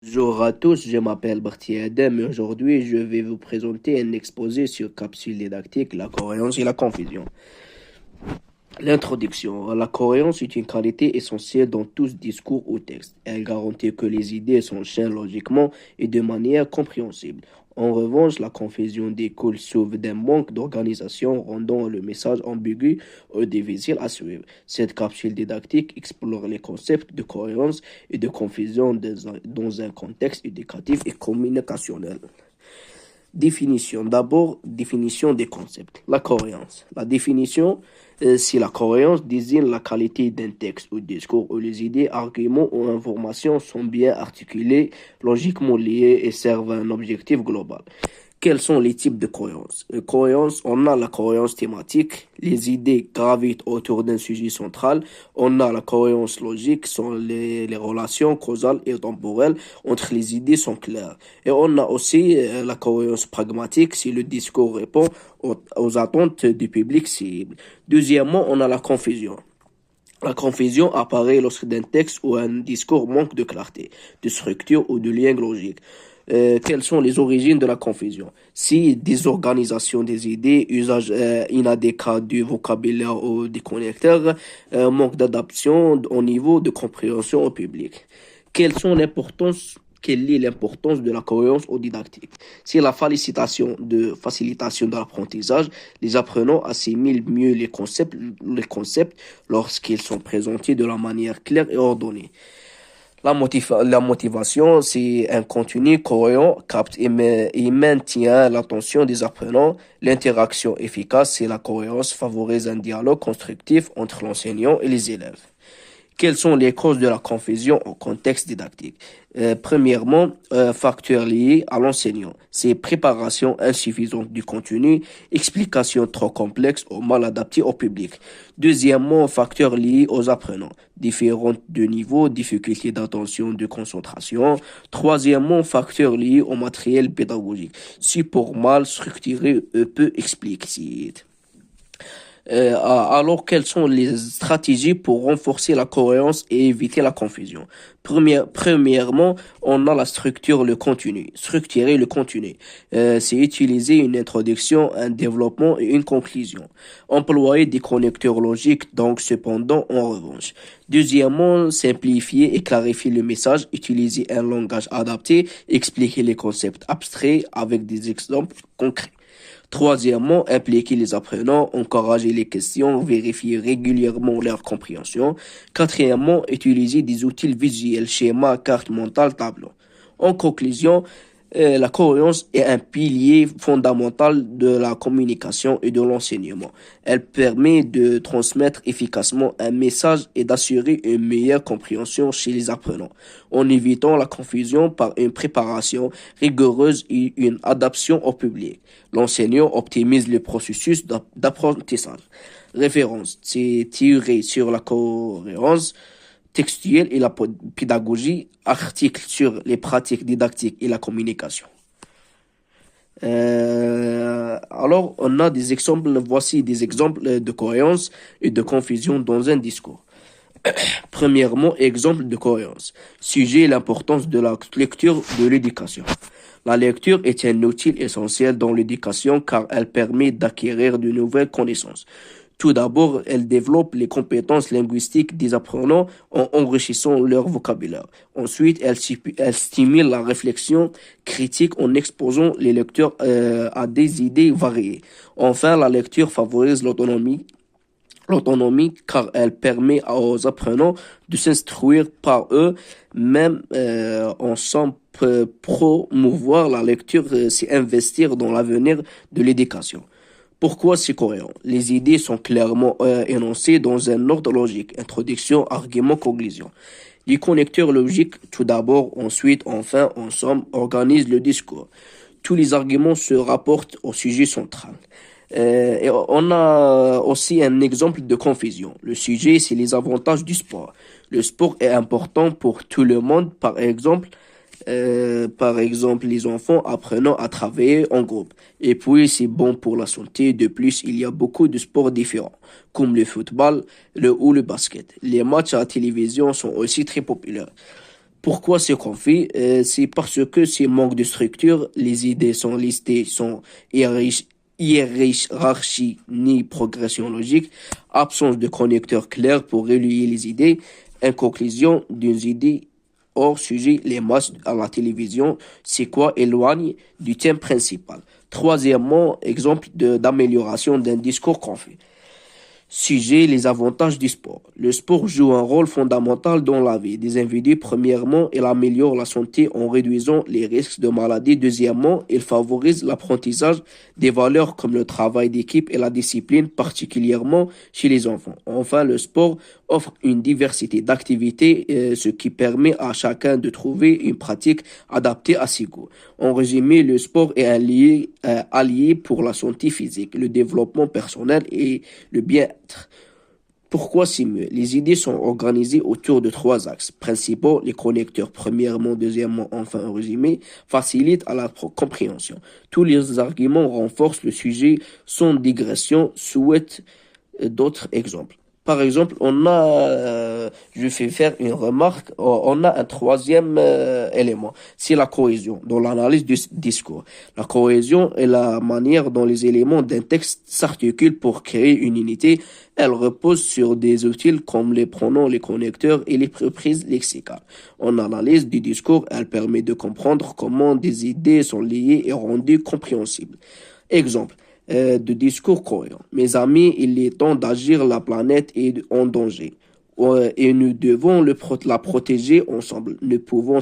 Bonjour à tous, je m'appelle Barty Adem et aujourd'hui je vais vous présenter un exposé sur capsule didactique, la cohérence et la confusion. L'introduction. La cohérence est une qualité essentielle dans tout discours ou texte. Elle garantit que les idées s'enchaînent logiquement et de manière compréhensible. En revanche, la confusion découle souvent d'un manque d'organisation rendant le message ambigu ou difficile à suivre. Cette capsule didactique explore les concepts de cohérence et de confusion dans un contexte éducatif et communicationnel. Définition. D'abord, définition des concepts. La cohérence. La définition, c'est la cohérence désigne la qualité d'un texte ou discours où les idées, arguments ou informations sont bien articulées, logiquement liées et servent un objectif global. Quels sont les types de cohérence? Cohérence, on a la cohérence thématique, les idées gravitent autour d'un sujet central. On a la cohérence logique, sont les relations causales et temporelles entre les idées sont claires. Et on a aussi la cohérence pragmatique, si le discours répond aux attentes du public cible. Deuxièmement, on a la confusion. La confusion apparaît lorsque d'un texte ou un discours manque de clarté, de structure ou de lien logique. Quelles sont les origines de la confusion? Si désorganisation des idées, usage inadéquat du vocabulaire ou des connecteurs, manque d'adaptation au niveau de compréhension au public. Quelle est l'importance de la cohérence au didactique? C'est la facilitation de l'apprentissage. Les apprenants assimilent mieux les concepts lorsqu'ils sont présentés de la manière claire et ordonnée. La motivation, c'est un contenu cohérent, capte et maintient l'attention des apprenants. L'interaction efficace, c'est la cohérence, favorise un dialogue constructif entre l'enseignant et les élèves. Quelles sont les causes de la confusion au contexte didactique? Premièrement, facteurs liés à l'enseignant. C'est préparation insuffisante du contenu, explication trop complexe ou mal adaptée au public. Deuxièmement, facteurs liés aux apprenants. Différents de niveau, difficultés d'attention, de concentration. Troisièmement, facteurs liés au matériel pédagogique. Support mal structuré, peu explicite. Alors, quelles sont les stratégies pour renforcer la cohérence et éviter la confusion? Premièrement, on a la structure, le contenu. Structurer le contenu, c'est utiliser une introduction, un développement et une conclusion. Employer des connecteurs logiques, donc cependant, en revanche. Deuxièmement, simplifier et clarifier le message, utiliser un langage adapté, expliquer les concepts abstraits avec des exemples concrets. Troisièmement, impliquer les apprenants, encourager les questions, vérifier régulièrement leur compréhension. Quatrièmement, utiliser des outils visuels, schémas, cartes mentales, tableaux. En conclusion, la cohérence est un pilier fondamental de la communication et de l'enseignement. Elle permet de transmettre efficacement un message et d'assurer une meilleure compréhension chez les apprenants, en évitant la confusion par une préparation rigoureuse et une adaptation au public. L'enseignant optimise le processus d'apprentissage. Référence, c'est tiré sur la cohérence textuelle et la pédagogie, article sur les pratiques didactiques et la communication. Alors, on a des exemples, voici des exemples de cohérence et de confusion dans un discours. Premièrement, exemple de cohérence. Sujet, l'importance de la lecture de l'éducation. La lecture est un outil essentiel dans l'éducation car elle permet d'acquérir de nouvelles connaissances. Tout d'abord, elle développe les compétences linguistiques des apprenants en enrichissant leur vocabulaire. Ensuite, elle stimule la réflexion critique en exposant les lecteurs à des idées variées. Enfin, la lecture favorise l'autonomie car elle permet aux apprenants de s'instruire par eux-mêmes ensemble. Promouvoir la lecture, c'est investir dans l'avenir de l'éducation. Pourquoi c'est cohérent? Les idées sont clairement énoncées dans un ordre logique. Introduction, argument, conclusion. Les connecteurs logiques, tout d'abord, ensuite, enfin, ensemble, organisent le discours. Tous les arguments se rapportent au sujet central. Et on a aussi un exemple de confusion. Le sujet, c'est les avantages du sport. Le sport est important pour tout le monde. Par exemple, les enfants apprenant à travailler en groupe. Et puis, c'est bon pour la santé. De plus, il y a beaucoup de sports différents, comme le football ou le basket. Les matchs à la télévision sont aussi très populaires. Pourquoi c'est qu'on fait? C'est parce que c'est manque de structure, les idées sont listées sans hiérarchie ni progression logique, absence de connecteurs clairs pour relier les idées, inconclusion d'une idée hors sujet, les masses à la télévision, c'est quoi éloigne du thème principal. Troisièmement, exemple d'amélioration d'un discours qu'on fait. Sujet, les avantages du sport. Le sport joue un rôle fondamental dans la vie des individus. Premièrement, il améliore la santé en réduisant les risques de maladie. Deuxièmement, il favorise l'apprentissage des valeurs comme le travail d'équipe et la discipline, particulièrement chez les enfants. Enfin, le sport offre une diversité d'activités, ce qui permet à chacun de trouver une pratique adaptée à ses goûts. En résumé, le sport est allié pour la santé physique, le développement personnel et le bien-être. Pourquoi c'est mieux? Les idées sont organisées autour de trois axes principaux, les connecteurs premièrement, deuxièmement, enfin en résumé, facilitent à la compréhension. Tous les arguments renforcent le sujet sans digression, souhaitent d'autres exemples. Par exemple, je fais faire une remarque, on a un troisième élément, c'est la cohésion dans l'analyse du discours. La cohésion est la manière dont les éléments d'un texte s'articulent pour créer une unité. Elle repose sur des outils comme les pronoms, les connecteurs et les reprises lexicales. En analyse du discours, elle permet de comprendre comment des idées sont liées et rendues compréhensibles. Exemple de discours cohérent. Mes amis, il est temps d'agir, la planète est en danger. Et nous devons la protéger ensemble. Nous pouvons